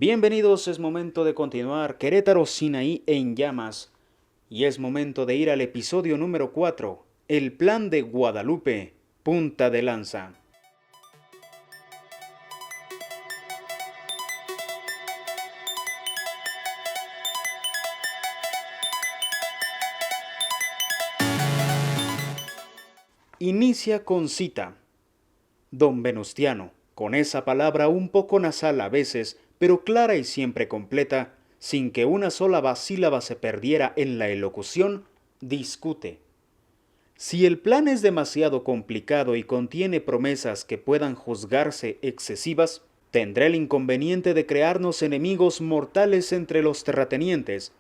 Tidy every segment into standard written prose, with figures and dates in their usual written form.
Bienvenidos, es momento de continuar Querétaro Sinaí en llamas y es momento de ir al episodio número 4, el plan de Guadalupe, punta de lanza. Inicia con cita. Don Venustiano, con esa palabra un poco nasal a veces, pero clara y siempre completa, sin que una sola sílaba se perdiera en la elocución, discute. Si el plan es demasiado complicado y contiene promesas que puedan juzgarse excesivas, tendrá el inconveniente de crearnos enemigos mortales entre los terratenientes,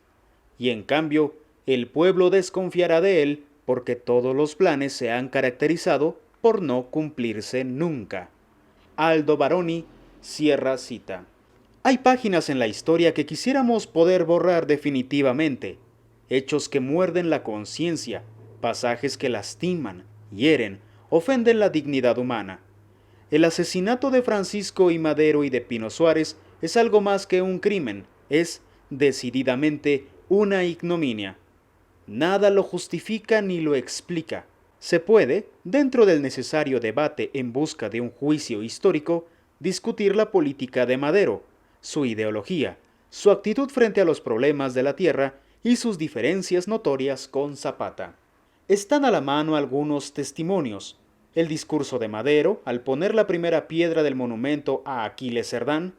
y en cambio, el pueblo desconfiará de él porque todos los planes se han caracterizado por no cumplirse nunca. Aldo Baroni cierra cita. Hay páginas en la historia que quisiéramos poder borrar definitivamente, hechos que muerden la conciencia, pasajes que lastiman, hieren, ofenden la dignidad humana. El asesinato de Francisco I. Madero y de Pino Suárez es algo más que un crimen, es, decididamente, una ignominia. Nada lo justifica ni lo explica. Se puede, dentro del necesario debate en busca de un juicio histórico, discutir la política de Madero, su ideología, su actitud frente a los problemas de la tierra y sus diferencias notorias con Zapata. Están a la mano algunos testimonios. El discurso de Madero al poner la primera piedra del monumento a Aquiles Cerdán,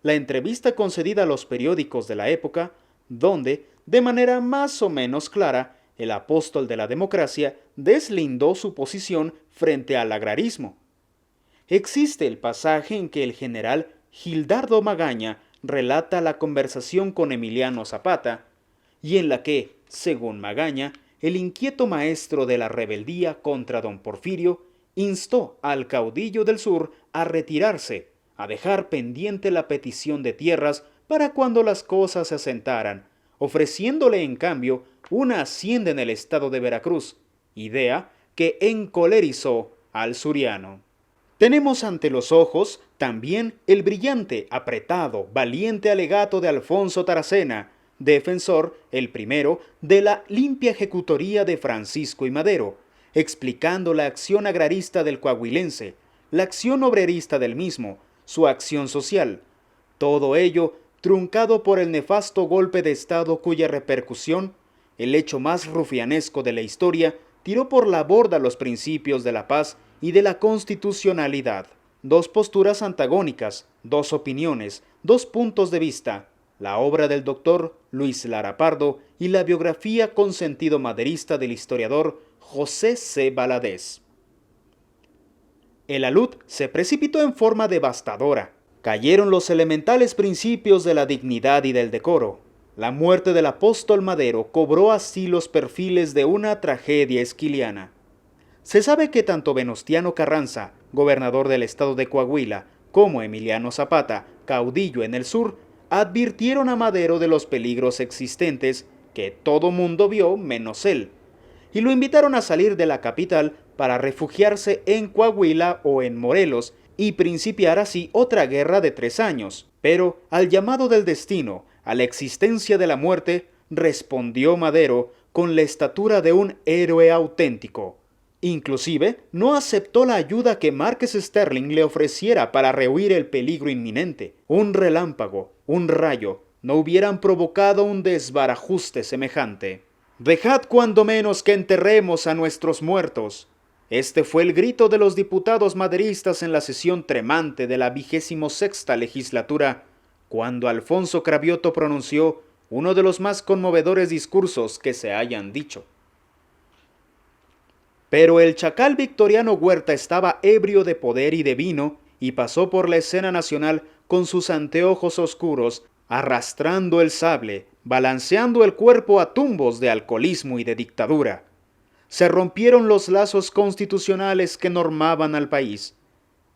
la entrevista concedida a los periódicos de la época, donde, de manera más o menos clara, el apóstol de la democracia deslindó su posición frente al agrarismo. Existe el pasaje en que el general Gildardo Magaña relata la conversación con Emiliano Zapata, y en la que, según Magaña, el inquieto maestro de la rebeldía contra don Porfirio instó al caudillo del sur a retirarse, a dejar pendiente la petición de tierras para cuando las cosas se asentaran, ofreciéndole en cambio una hacienda en el estado de Veracruz, idea que encolerizó al suriano. Tenemos ante los ojos también el brillante, apretado, valiente alegato de Alfonso Taracena, defensor, el primero, de la limpia ejecutoría de Francisco I. Madero, explicando la acción agrarista del coahuilense, la acción obrerista del mismo, su acción social. Todo ello truncado por el nefasto golpe de Estado cuya repercusión, el hecho más rufianesco de la historia, tiró por la borda los principios de la paz y de la constitucionalidad. Dos posturas antagónicas, dos opiniones, dos puntos de vista, la obra del doctor Luis Lara Pardo y la biografía con sentido maderista del historiador José C. Valadez. El alud se precipitó en forma devastadora. Cayeron los elementales principios de la dignidad y del decoro. La muerte del apóstol Madero cobró así los perfiles de una tragedia esquiliana. Se sabe que tanto Venustiano Carranza, gobernador del estado de Coahuila, como Emiliano Zapata, caudillo en el sur, advirtieron a Madero de los peligros existentes que todo mundo vio menos él, y lo invitaron a salir de la capital para refugiarse en Coahuila o en Morelos y principiar así otra guerra de 3 años. Pero al llamado del destino, a la existencia de la muerte, respondió Madero con la estatura de un héroe auténtico. Inclusive, no aceptó la ayuda que Márquez Sterling le ofreciera para rehuir el peligro inminente. Un relámpago, un rayo, no hubieran provocado un desbarajuste semejante. «Dejad cuando menos que enterremos a nuestros muertos». Este fue el grito de los diputados maderistas en la sesión tremante de la 26ª legislatura, cuando Alfonso Cravioto pronunció uno de los más conmovedores discursos que se hayan dicho. Pero el chacal Victoriano Huerta estaba ebrio de poder y de vino y pasó por la escena nacional con sus anteojos oscuros, arrastrando el sable, balanceando el cuerpo a tumbos de alcoholismo y de dictadura. Se rompieron los lazos constitucionales que normaban al país.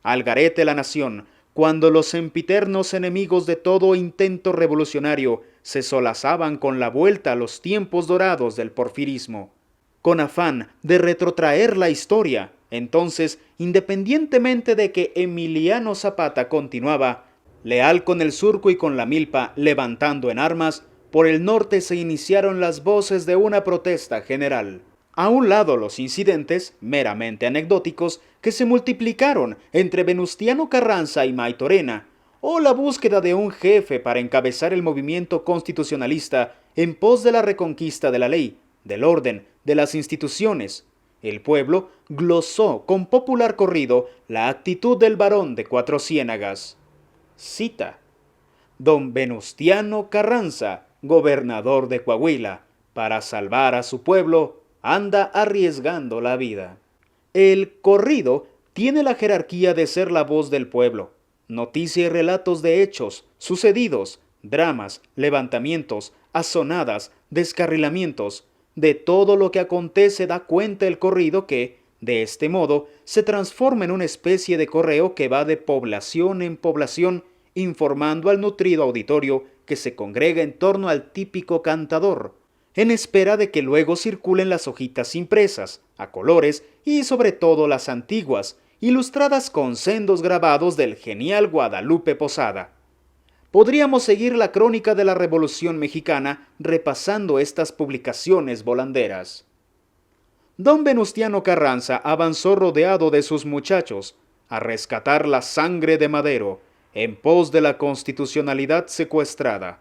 Al garete la nación, cuando los sempiternos enemigos de todo intento revolucionario se solazaban con la vuelta a los tiempos dorados del porfirismo. Con afán de retrotraer la historia, entonces, independientemente de que Emiliano Zapata continuaba, leal con el surco y con la milpa levantando en armas, por el norte se iniciaron las voces de una protesta general. A un lado los incidentes, meramente anecdóticos, que se multiplicaron entre Venustiano Carranza y Maytorena, o la búsqueda de un jefe para encabezar el movimiento constitucionalista en pos de la reconquista de la ley, del orden, de las instituciones. El pueblo glosó con popular corrido la actitud del varón de Cuatro Ciénagas. Cita: Don Venustiano Carranza, gobernador de Coahuila, para salvar a su pueblo, anda arriesgando la vida. El corrido tiene la jerarquía de ser la voz del pueblo. Noticia y relatos de hechos, sucedidos, dramas, levantamientos, azonadas, descarrilamientos, de todo lo que acontece da cuenta el corrido que, de este modo, se transforma en una especie de correo que va de población en población, informando al nutrido auditorio que se congrega en torno al típico cantador, en espera de que luego circulen las hojitas impresas, a colores y sobre todo las antiguas, ilustradas con sendos grabados del genial Guadalupe Posada. Podríamos seguir la crónica de la Revolución Mexicana repasando estas publicaciones volanderas. Don Venustiano Carranza avanzó rodeado de sus muchachos a rescatar la sangre de Madero en pos de la constitucionalidad secuestrada.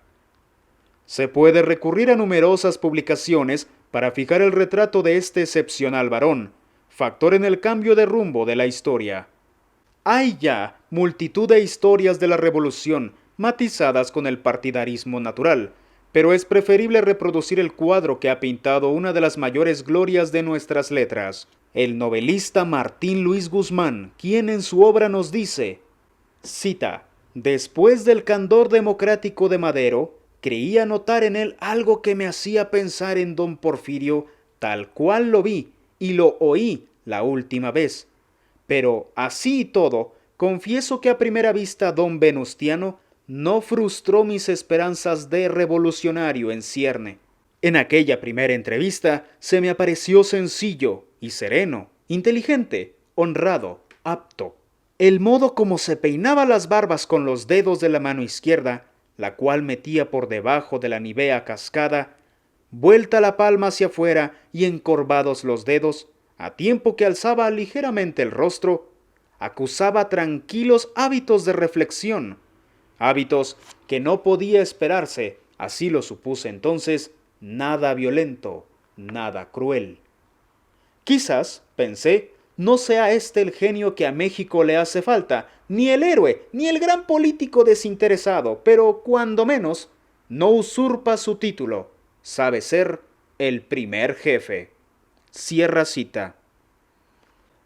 Se puede recurrir a numerosas publicaciones para fijar el retrato de este excepcional varón, factor en el cambio de rumbo de la historia. Hay ya multitud de historias de la Revolución matizadas con el partidarismo natural, pero es preferible reproducir el cuadro que ha pintado una de las mayores glorias de nuestras letras, el novelista Martín Luis Guzmán, quien en su obra nos dice, cita: después del candor democrático de Madero, creía notar en él algo que me hacía pensar en don Porfirio tal cual lo vi y lo oí la última vez. Pero así y todo, confieso que a primera vista don Venustiano no frustró mis esperanzas de revolucionario en cierne. En aquella primera entrevista se me apareció sencillo y sereno, inteligente, honrado, apto. El modo como se peinaba las barbas con los dedos de la mano izquierda, la cual metía por debajo de la nivea cascada, vuelta la palma hacia afuera y encorvados los dedos, a tiempo que alzaba ligeramente el rostro, acusaba tranquilos hábitos de reflexión, hábitos que no podía esperarse, así lo supuse entonces, nada violento, nada cruel. Quizás, pensé, no sea este el genio que a México le hace falta, ni el héroe, ni el gran político desinteresado, pero cuando menos, no usurpa su título, sabe ser el primer jefe. Cierra cita.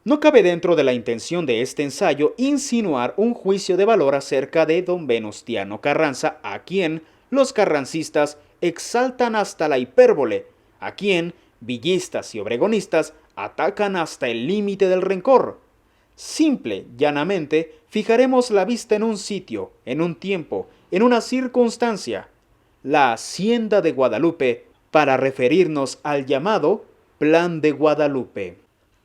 No cabe dentro de la intención de este ensayo insinuar un juicio de valor acerca de don Venustiano Carranza, a quien los carrancistas exaltan hasta la hipérbole, a quien villistas y obregonistas atacan hasta el límite del rencor. Simple, llanamente, fijaremos la vista en un sitio, en un tiempo, en una circunstancia, la Hacienda de Guadalupe, para referirnos al llamado Plan de Guadalupe.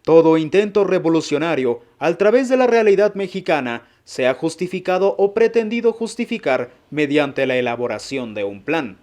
Todo intento revolucionario, a través de la realidad mexicana, se ha justificado o pretendido justificar mediante la elaboración de un plan.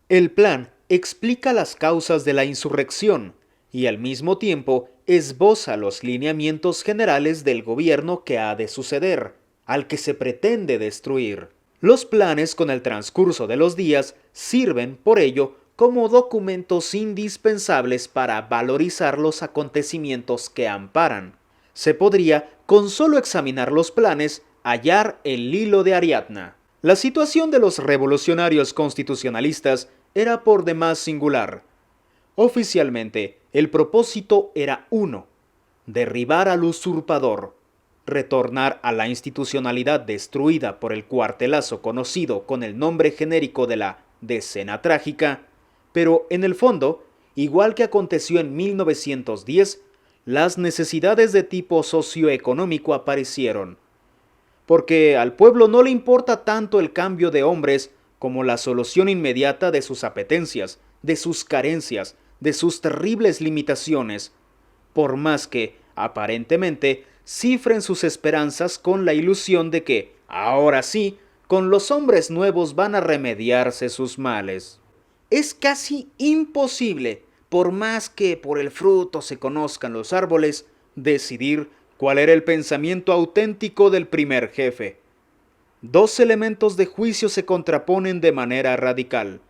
El plan explica las causas de la insurrección y al mismo tiempo esboza los lineamientos generales del gobierno que ha de suceder, al que se pretende destruir. Los planes con el transcurso de los días sirven, por ello, como documentos indispensables para valorizar los acontecimientos que amparan. Se podría, con solo examinar los planes, hallar el hilo de Ariadna. La situación de los revolucionarios constitucionalistas era por demás singular. Oficialmente, el propósito era uno: derribar al usurpador, retornar a la institucionalidad destruida por el cuartelazo conocido con el nombre genérico de la Decena Trágica, pero en el fondo, igual que aconteció en 1910, las necesidades de tipo socioeconómico aparecieron, porque al pueblo no le importa tanto el cambio de hombres como la solución inmediata de sus apetencias, de sus carencias, de sus terribles limitaciones, por más que, aparentemente, cifren sus esperanzas con la ilusión de que, ahora sí, con los hombres nuevos van a remediarse sus males. Es casi imposible, por más que por el fruto se conozcan los árboles, decidir cuál era el pensamiento auténtico del primer jefe. Dos elementos de juicio se contraponen de manera radical: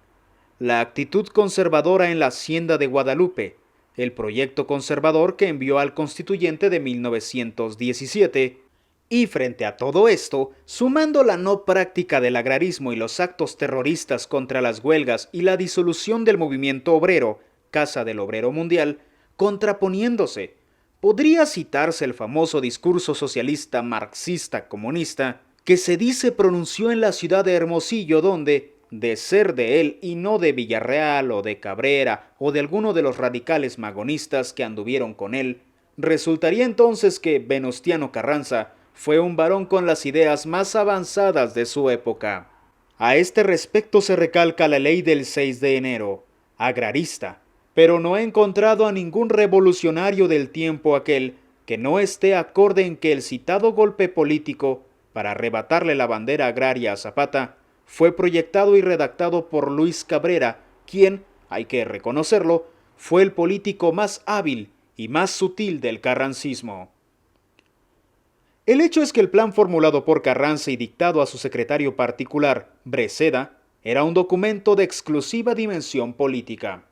la actitud conservadora en la Hacienda de Guadalupe, el proyecto conservador que envió al constituyente de 1917, y frente a todo esto, sumando la no práctica del agrarismo y los actos terroristas contra las huelgas y la disolución del movimiento obrero, Casa del Obrero Mundial, contraponiéndose, podría citarse el famoso discurso socialista marxista-comunista que se dice pronunció en la ciudad de Hermosillo, donde, de ser de él y no de Villarreal o de Cabrera o de alguno de los radicales magonistas que anduvieron con él, resultaría entonces que Venustiano Carranza fue un varón con las ideas más avanzadas de su época. A este respecto se recalca la ley del 6 de enero, agrarista, pero no he encontrado a ningún revolucionario del tiempo aquel que no esté acorde en que el citado golpe político, para arrebatarle la bandera agraria a Zapata, fue proyectado y redactado por Luis Cabrera, quien, hay que reconocerlo, fue el político más hábil y más sutil del carrancismo. El hecho es que el plan formulado por Carranza y dictado a su secretario particular, Breceda, era un documento de exclusiva dimensión política.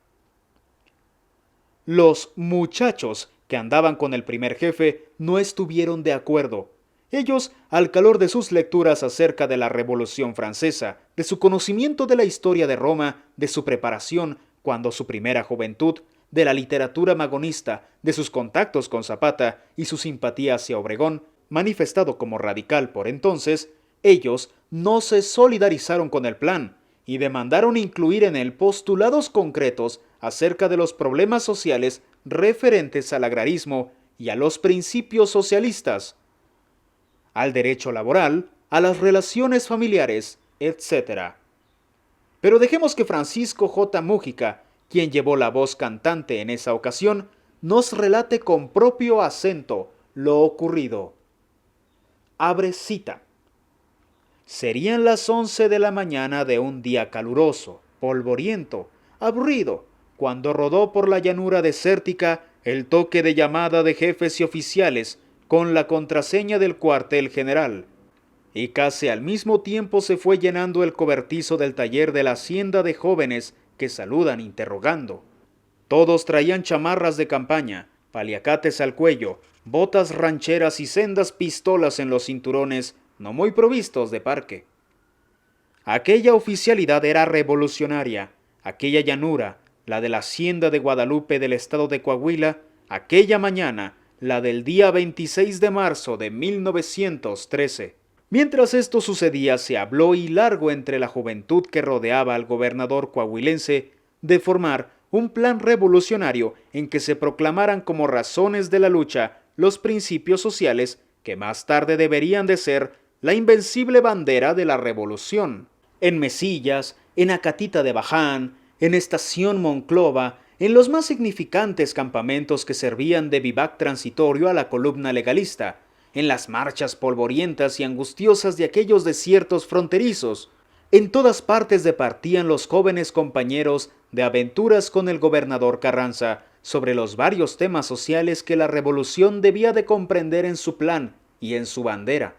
Los muchachos que andaban con el primer jefe no estuvieron de acuerdo. Ellos, al calor de sus lecturas acerca de la Revolución Francesa, de su conocimiento de la historia de Roma, de su preparación cuando su primera juventud, de la literatura magonista, de sus contactos con Zapata y su simpatía hacia Obregón, manifestado como radical por entonces, ellos no se solidarizaron con el plan y demandaron incluir en él postulados concretos acerca de los problemas sociales referentes al agrarismo y a los principios socialistas, al derecho laboral, a las relaciones familiares, etc. Pero dejemos que Francisco J. Múgica, quien llevó la voz cantante en esa ocasión, nos relate con propio acento lo ocurrido. Abre cita. Serían las 11 de la mañana de un día caluroso, polvoriento, aburrido, cuando rodó por la llanura desértica el toque de llamada de jefes y oficiales con la contraseña del cuartel general, y casi al mismo tiempo se fue llenando el cobertizo del taller de la hacienda de jóvenes que saludan interrogando. Todos traían chamarras de campaña, paliacates al cuello, botas rancheras y sendas pistolas en los cinturones, no muy provistos de parque. Aquella oficialidad era revolucionaria, aquella llanura, la de la hacienda de Guadalupe del estado de Coahuila, aquella mañana, la del día 26 de marzo de 1913. Mientras esto sucedía, se habló y largo entre la juventud que rodeaba al gobernador coahuilense de formar un plan revolucionario en que se proclamaran como razones de la lucha los principios sociales que más tarde deberían de ser la invencible bandera de la revolución. En Mesillas, en Acatita de Baján, en Estación Monclova, en los más significantes campamentos que servían de vivac transitorio a la columna legalista, en las marchas polvorientas y angustiosas de aquellos desiertos fronterizos, en todas partes departían los jóvenes compañeros de aventuras con el gobernador Carranza sobre los varios temas sociales que la revolución debía de comprender en su plan y en su bandera.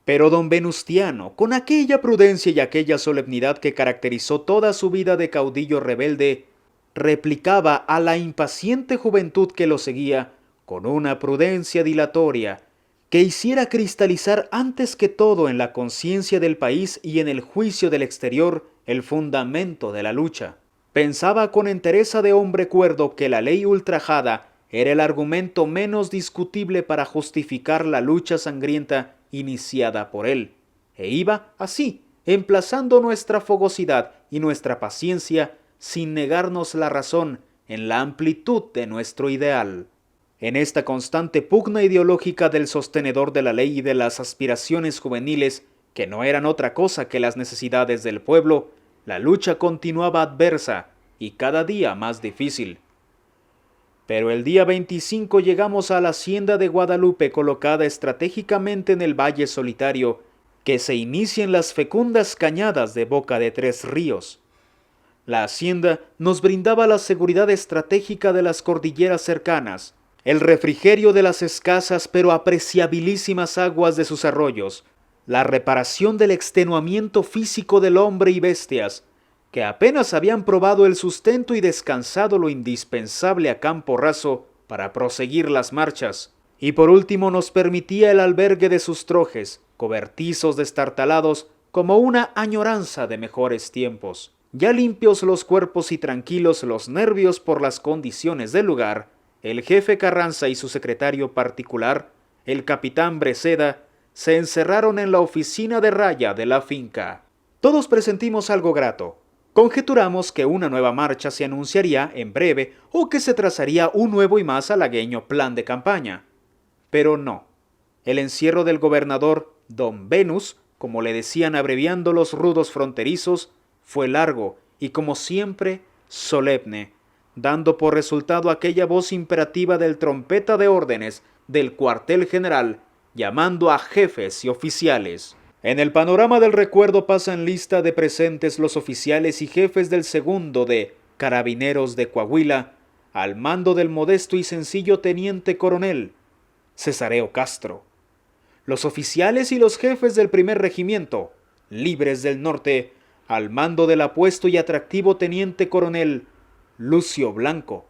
Pero don Venustiano, con aquella prudencia y aquella solemnidad que caracterizó toda su vida de caudillo rebelde, replicaba a la impaciente juventud que lo seguía con una prudencia dilatoria que hiciera cristalizar antes que todo en la conciencia del país y en el juicio del exterior el fundamento de la lucha. Pensaba con entereza de hombre cuerdo que la ley ultrajada era el argumento menos discutible para justificar la lucha sangrienta iniciada por él, e iba así, emplazando nuestra fogosidad y nuestra paciencia sin negarnos la razón en la amplitud de nuestro ideal. En esta constante pugna ideológica del sostenedor de la ley y de las aspiraciones juveniles, que no eran otra cosa que las necesidades del pueblo, la lucha continuaba adversa y cada día más difícil. Pero el día 25 llegamos a la hacienda de Guadalupe colocada estratégicamente en el valle solitario que se inicien las fecundas cañadas de Boca de Tres Ríos. La hacienda nos brindaba la seguridad estratégica de las cordilleras cercanas, el refrigerio de las escasas pero apreciabilísimas aguas de sus arroyos, la reparación del extenuamiento físico del hombre y bestias, que apenas habían probado el sustento y descansado lo indispensable a campo raso para proseguir las marchas, y por último nos permitía el albergue de sus trojes, cobertizos destartalados como una añoranza de mejores tiempos. Ya limpios los cuerpos y tranquilos los nervios por las condiciones del lugar, el jefe Carranza y su secretario particular, el capitán Breceda, se encerraron en la oficina de raya de la finca. Todos presentimos algo grato. Conjeturamos que una nueva marcha se anunciaría en breve o que se trazaría un nuevo y más halagüeño plan de campaña. Pero no. El encierro del gobernador Don Venus, como le decían abreviando los rudos fronterizos, fue largo y, como siempre, solemne, dando por resultado aquella voz imperativa del trompeta de órdenes del cuartel general, llamando a jefes y oficiales. En el panorama del recuerdo pasan lista de presentes los oficiales y jefes del segundo de Carabineros de Coahuila, al mando del modesto y sencillo teniente coronel Cesareo Castro. Los oficiales y los jefes del primer regimiento, Libres del Norte, al mando del apuesto y atractivo teniente coronel Lucio Blanco.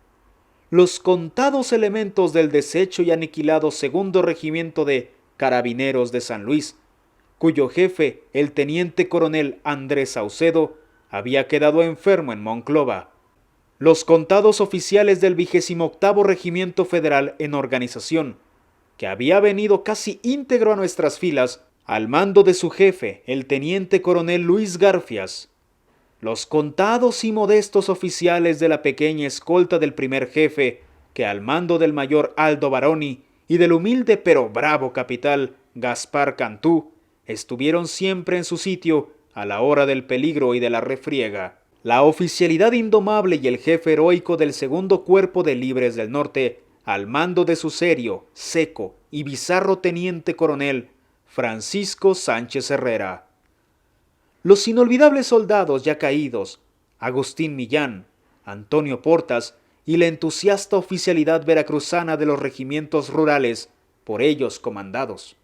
Los contados elementos del deshecho y aniquilado segundo regimiento de Carabineros de San Luis, cuyo jefe, el teniente coronel Andrés Saucedo, había quedado enfermo en Monclova. Los contados oficiales del 28º Regimiento Federal en organización, que había venido casi íntegro a nuestras filas, al mando de su jefe, el teniente coronel Luis Garfias. Los contados y modestos oficiales de la pequeña escolta del primer jefe, que al mando del mayor Aldo Baroni y del humilde pero bravo capital Gaspar Cantú, estuvieron siempre en su sitio a la hora del peligro y de la refriega. La oficialidad indomable y el jefe heroico del segundo cuerpo de Libres del Norte, al mando de su serio, seco y bizarro teniente coronel Francisco Sánchez Herrera. Los inolvidables soldados ya caídos, Agustín Millán, Antonio Portas y la entusiasta oficialidad veracruzana de los regimientos rurales, por ellos comandados.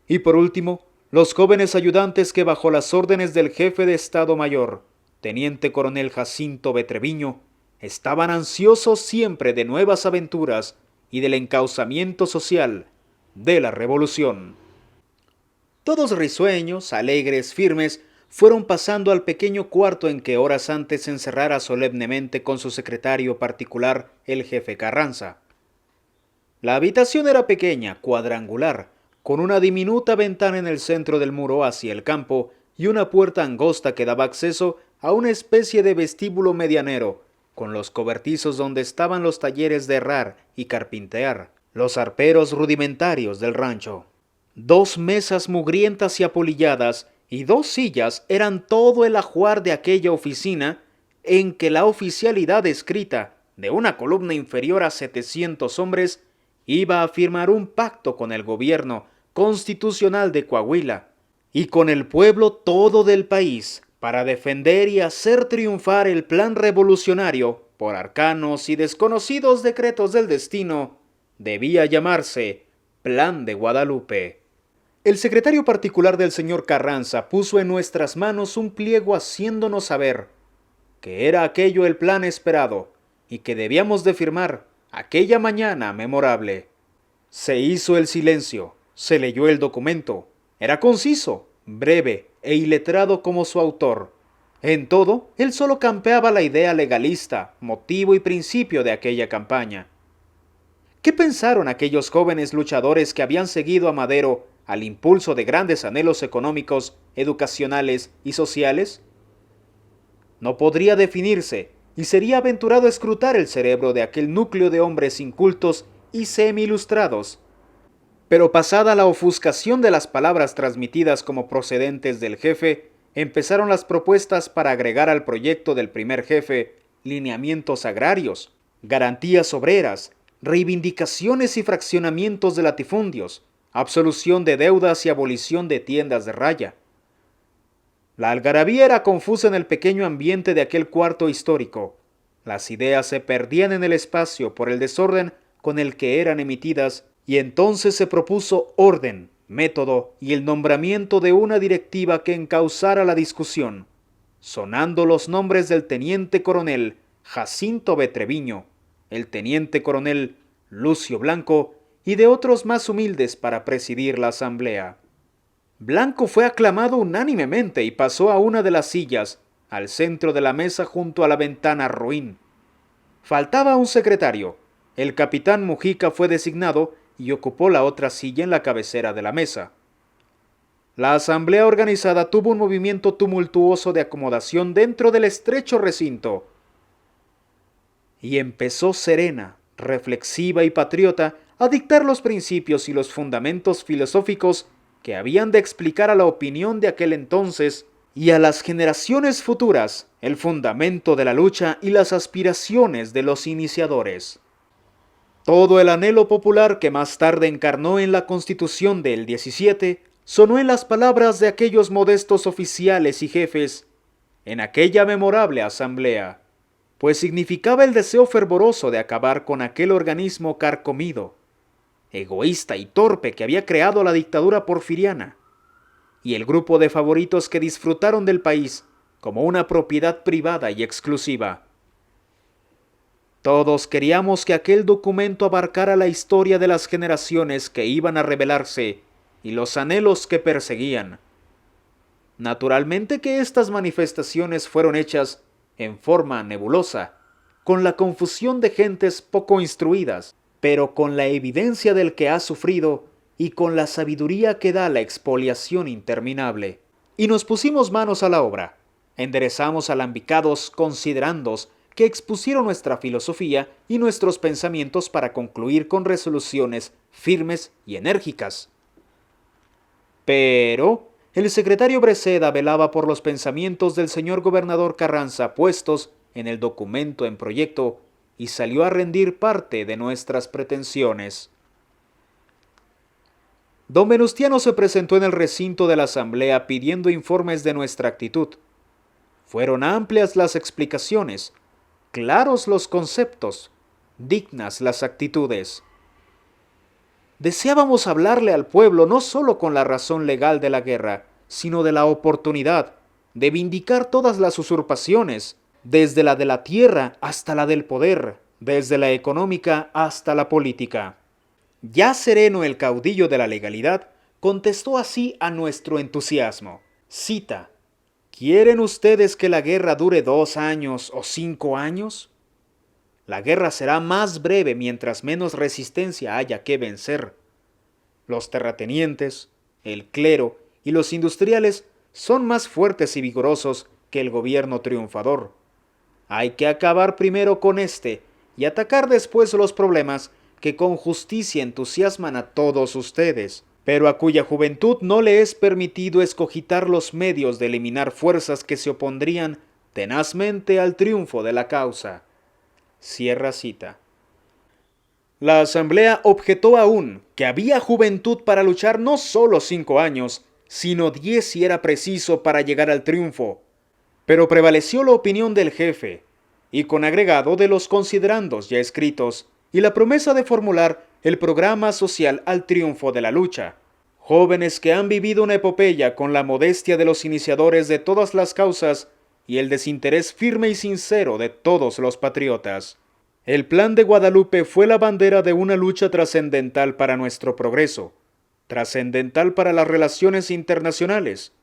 Y por último, los jóvenes ayudantes que bajo las órdenes del jefe de Estado Mayor, teniente coronel Jacinto Betreviño, estaban ansiosos siempre de nuevas aventuras y del encauzamiento social de la revolución. Todos risueños, alegres, firmes, fueron pasando al pequeño cuarto en que horas antes se encerrara solemnemente con su secretario particular, el jefe Carranza. La habitación era pequeña, cuadrangular, con una diminuta ventana en el centro del muro hacia el campo y una puerta angosta que daba acceso a una especie de vestíbulo medianero, con los cobertizos donde estaban los talleres de herrar y carpintear, los arperos rudimentarios del rancho. 2 mesas mugrientas y apolilladas y 2 sillas eran todo el ajuar de aquella oficina en que la oficialidad escrita de una columna inferior a 700 hombres iba a firmar un pacto con el gobierno constitucional de Coahuila y con el pueblo todo del país para defender y hacer triunfar el plan revolucionario por arcanos y desconocidos decretos del destino. Debía llamarse Plan de Guadalupe. El secretario particular del señor Carranza puso en nuestras manos un pliego haciéndonos saber que era aquello el plan esperado y que debíamos de firmar aquella mañana memorable. Se hizo el silencio, se leyó el documento. Era conciso, breve e iletrado como su autor. En todo, él solo campeaba la idea legalista, motivo y principio de aquella campaña. ¿Qué pensaron aquellos jóvenes luchadores que habían seguido a Madero al impulso de grandes anhelos económicos, educacionales y sociales? No podría definirse, y sería aventurado escrutar el cerebro de aquel núcleo de hombres incultos y semi-ilustrados. Pero pasada la ofuscación de las palabras transmitidas como procedentes del jefe, empezaron las propuestas para agregar al proyecto del primer jefe lineamientos agrarios, garantías obreras, reivindicaciones y fraccionamientos de latifundios, absolución de deudas y abolición de tiendas de raya. La algarabía era confusa en el pequeño ambiente de aquel cuarto histórico. Las ideas se perdían en el espacio por el desorden con el que eran emitidas, y entonces se propuso orden, método y el nombramiento de una directiva que encauzara la discusión, sonando los nombres del teniente coronel Jacinto B. Treviño, el teniente coronel Lucio Blanco y de otros más humildes para presidir la asamblea. Blanco fue aclamado unánimemente y pasó a una de las sillas, al centro de la mesa junto a la ventana ruin. Faltaba un secretario. El capitán Mujica fue designado y ocupó la otra silla en la cabecera de la mesa. La asamblea organizada tuvo un movimiento tumultuoso de acomodación dentro del estrecho recinto y empezó serena, reflexiva y patriota a dictar los principios y los fundamentos filosóficos que habían de explicar a la opinión de aquel entonces y a las generaciones futuras el fundamento de la lucha y las aspiraciones de los iniciadores. Todo el anhelo popular que más tarde encarnó en la Constitución del 17 sonó en las palabras de aquellos modestos oficiales y jefes en aquella memorable asamblea, pues significaba el deseo fervoroso de acabar con aquel organismo carcomido, egoísta y torpe que había creado la dictadura porfiriana, y el grupo de favoritos que disfrutaron del país como una propiedad privada y exclusiva. Todos queríamos que aquel documento abarcara la historia de las generaciones que iban a rebelarse y los anhelos que perseguían. Naturalmente que estas manifestaciones fueron hechas en forma nebulosa, con la confusión de gentes poco instruidas, pero con la evidencia del que ha sufrido y con la sabiduría que da la expoliación interminable. Y nos pusimos manos a la obra. Enderezamos alambicados considerandos que expusieron nuestra filosofía y nuestros pensamientos para concluir con resoluciones firmes y enérgicas. Pero el secretario Breceda velaba por los pensamientos del señor gobernador Carranza puestos en el documento en proyecto y salió a rendir parte de nuestras pretensiones. Don Venustiano se presentó en el recinto de la asamblea pidiendo informes de nuestra actitud. Fueron amplias las explicaciones, claros los conceptos, dignas las actitudes. Deseábamos hablarle al pueblo no solo con la razón legal de la guerra, sino de la oportunidad de vindicar todas las usurpaciones, desde la de la tierra hasta la del poder, desde la económica hasta la política. Ya sereno el caudillo de la legalidad, contestó así a nuestro entusiasmo. Cita: ¿quieren ustedes que la guerra dure 2 años o 5 años? La guerra será más breve mientras menos resistencia haya que vencer. Los terratenientes, el clero y los industriales son más fuertes y vigorosos que el gobierno triunfador. Hay que acabar primero con este y atacar después los problemas que con justicia entusiasman a todos ustedes, pero a cuya juventud no le es permitido escogitar los medios de eliminar fuerzas que se opondrían tenazmente al triunfo de la causa. Cierra cita. La asamblea objetó aún que había juventud para luchar no solo 5 años, sino 10 si era preciso para llegar al triunfo. Pero prevaleció la opinión del jefe, y con agregado de los considerandos ya escritos, y la promesa de formular el programa social al triunfo de la lucha. Jóvenes que han vivido una epopeya con la modestia de los iniciadores de todas las causas y el desinterés firme y sincero de todos los patriotas. El Plan de Guadalupe fue la bandera de una lucha trascendental para nuestro progreso, trascendental para las relaciones internacionales,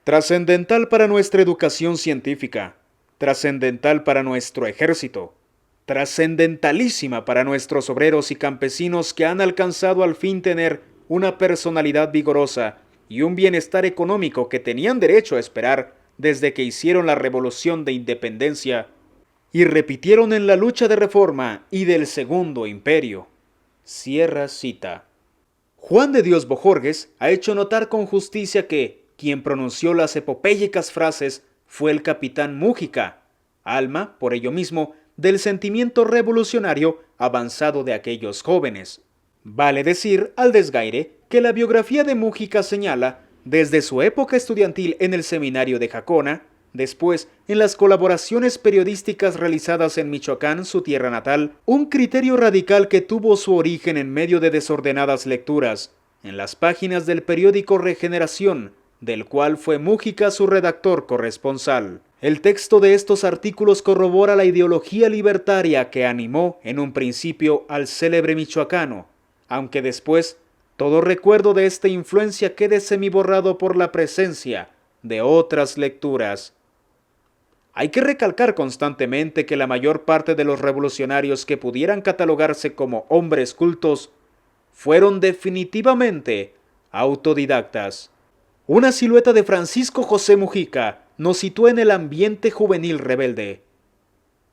trascendental para nuestra educación científica, trascendental para nuestro ejército, trascendentalísima para nuestros obreros y campesinos que han alcanzado al fin tener una personalidad vigorosa y un bienestar económico que tenían derecho a esperar desde que hicieron la Revolución de Independencia y repitieron en la lucha de reforma y del Segundo Imperio. Cierra cita. Juan de Dios Bojorges ha hecho notar con justicia que quien pronunció las epopélicas frases fue el capitán Mújica, alma, por ello mismo, del sentimiento revolucionario avanzado de aquellos jóvenes. Vale decir, al desgaire, que la biografía de Múgica señala, desde su época estudiantil en el seminario de Jacona, después en las colaboraciones periodísticas realizadas en Michoacán, su tierra natal, un criterio radical que tuvo su origen en medio de desordenadas lecturas, en las páginas del periódico Regeneración, del cual fue Múgica su redactor corresponsal. El texto de estos artículos corrobora la ideología libertaria que animó en un principio al célebre michoacano, aunque después todo recuerdo de esta influencia quede semiborrado por la presencia de otras lecturas. Hay que recalcar constantemente que la mayor parte de los revolucionarios que pudieran catalogarse como hombres cultos fueron definitivamente autodidactas. Una silueta de Francisco José Múgica nos sitúa en el ambiente juvenil rebelde.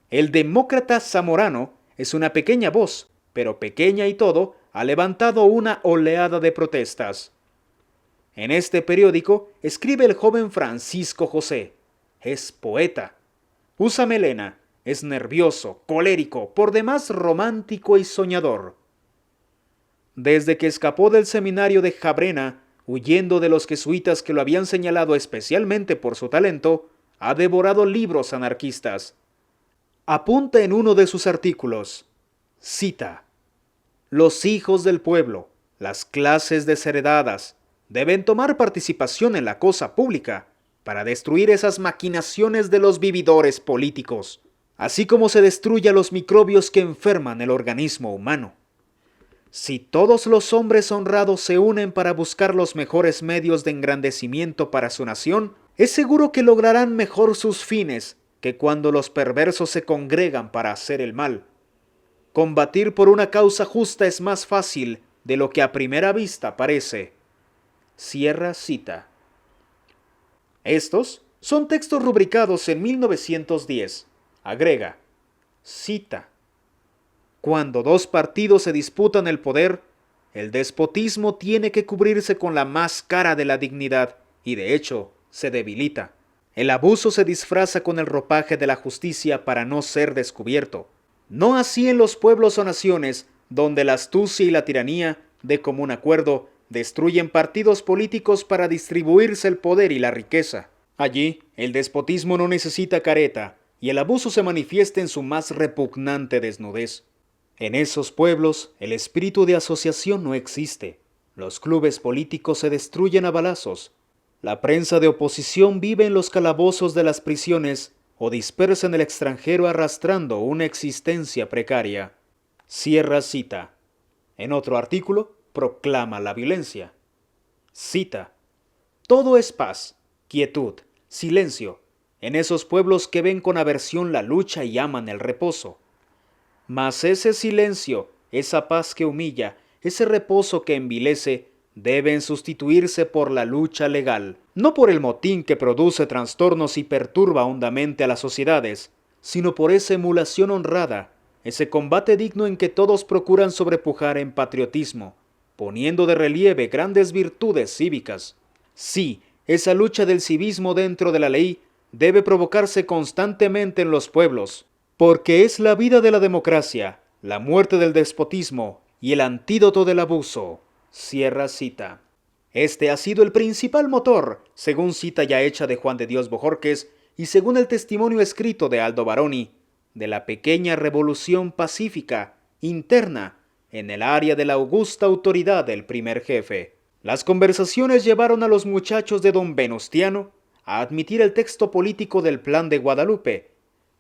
El demócrata zamorano es una pequeña voz, pero pequeña y todo, ha levantado una oleada de protestas. En este periódico escribe el joven Francisco José. Es poeta. Usa melena. Es nervioso, colérico, por demás romántico y soñador. Desde que escapó del seminario de Jabrena, huyendo de los jesuitas que lo habían señalado especialmente por su talento, ha devorado libros anarquistas. Apunta en uno de sus artículos, cita: los hijos del pueblo, las clases desheredadas, deben tomar participación en la cosa pública para destruir esas maquinaciones de los vividores políticos, así como se destruye a los microbios que enferman el organismo humano. Si todos los hombres honrados se unen para buscar los mejores medios de engrandecimiento para su nación, es seguro que lograrán mejor sus fines que cuando los perversos se congregan para hacer el mal. Combatir por una causa justa es más fácil de lo que a primera vista parece. Cierra cita. Estos son textos rubricados en 1910. Agrega, cita: cuando dos partidos se disputan el poder, el despotismo tiene que cubrirse con la máscara de la dignidad y de hecho se debilita. El abuso se disfraza con el ropaje de la justicia para no ser descubierto. No así en los pueblos o naciones donde la astucia y la tiranía, de común acuerdo, destruyen partidos políticos para distribuirse el poder y la riqueza. Allí, el despotismo no necesita careta y el abuso se manifiesta en su más repugnante desnudez. En esos pueblos, el espíritu de asociación no existe. Los clubes políticos se destruyen a balazos. La prensa de oposición vive en los calabozos de las prisiones o dispersa en el extranjero arrastrando una existencia precaria. Cierra cita. En otro artículo, proclama la violencia. Cita: todo es paz, quietud, silencio, en esos pueblos que ven con aversión la lucha y aman el reposo. Mas ese silencio, esa paz que humilla, ese reposo que envilece, deben sustituirse por la lucha legal, no por el motín que produce trastornos y perturba hondamente a las sociedades, sino por esa emulación honrada, ese combate digno en que todos procuran sobrepujar en patriotismo, poniendo de relieve grandes virtudes cívicas. Sí, esa lucha del civismo dentro de la ley debe provocarse constantemente en los pueblos, porque es la vida de la democracia, la muerte del despotismo y el antídoto del abuso. Cierra cita. Este ha sido el principal motor, según cita ya hecha de Juan de Dios Bojórquez y según el testimonio escrito de Aldo Baroni, de la pequeña revolución pacífica, interna, en el área de la augusta autoridad del primer jefe. Las conversaciones llevaron a los muchachos de don Venustiano a admitir el texto político del Plan de Guadalupe,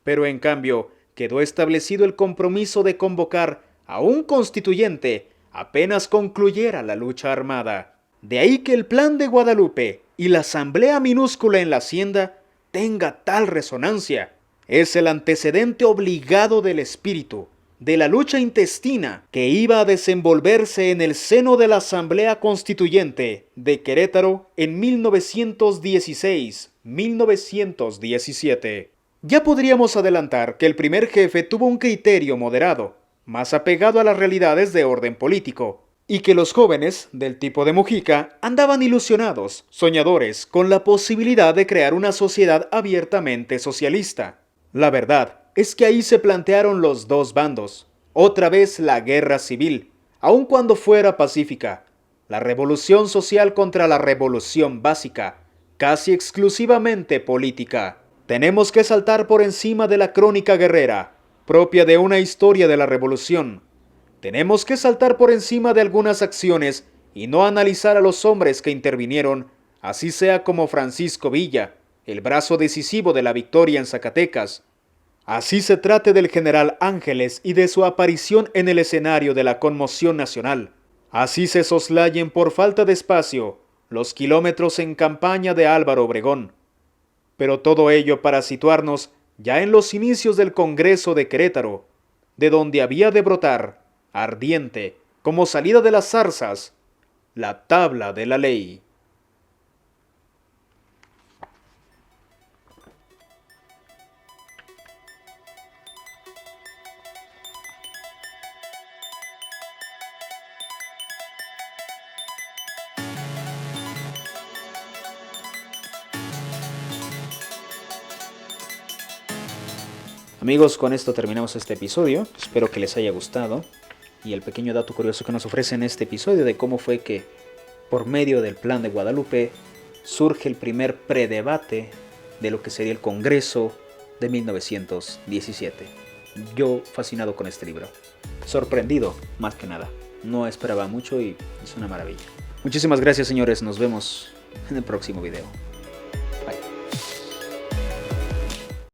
pero en cambio quedó establecido el compromiso de convocar a un constituyente apenas concluyera la lucha armada. De ahí que el Plan de Guadalupe y la asamblea minúscula en la hacienda tenga tal resonancia. Es el antecedente obligado del espíritu, de la lucha intestina que iba a desenvolverse en el seno de la Asamblea Constituyente de Querétaro en 1916-1917. Ya podríamos adelantar que el primer jefe tuvo un criterio moderado, más apegado a las realidades de orden político, y que los jóvenes, del tipo de Múgica, andaban ilusionados, soñadores, con la posibilidad de crear una sociedad abiertamente socialista. La verdad es que ahí se plantearon los dos bandos, otra vez la guerra civil, aun cuando fuera pacífica, La revolución social contra la revolución básica, casi exclusivamente política. Tenemos que saltar por encima de la crónica guerrera, propia de una historia de la revolución. Tenemos que saltar por encima de algunas acciones y no analizar a los hombres que intervinieron, así sea como Francisco Villa, el brazo decisivo de la victoria en Zacatecas. Así se trate del general Ángeles y de su aparición en el escenario de la conmoción nacional. Así se soslayen por falta de espacio los kilómetros en campaña de Álvaro Obregón. Pero todo ello para situarnos ya en los inicios del Congreso de Querétaro, de donde había de brotar, ardiente, como salida de las zarzas, la tabla de la ley. Amigos, con esto terminamos este episodio. Espero que les haya gustado. Y el pequeño dato curioso que nos ofrece en este episodio de cómo fue que, por medio del Plan de Guadalupe, surge el primer predebate de lo que sería el Congreso de 1917. Yo fascinado con este libro. Sorprendido, más que nada. No esperaba mucho y es una maravilla. Muchísimas gracias, señores. Nos vemos en el próximo video.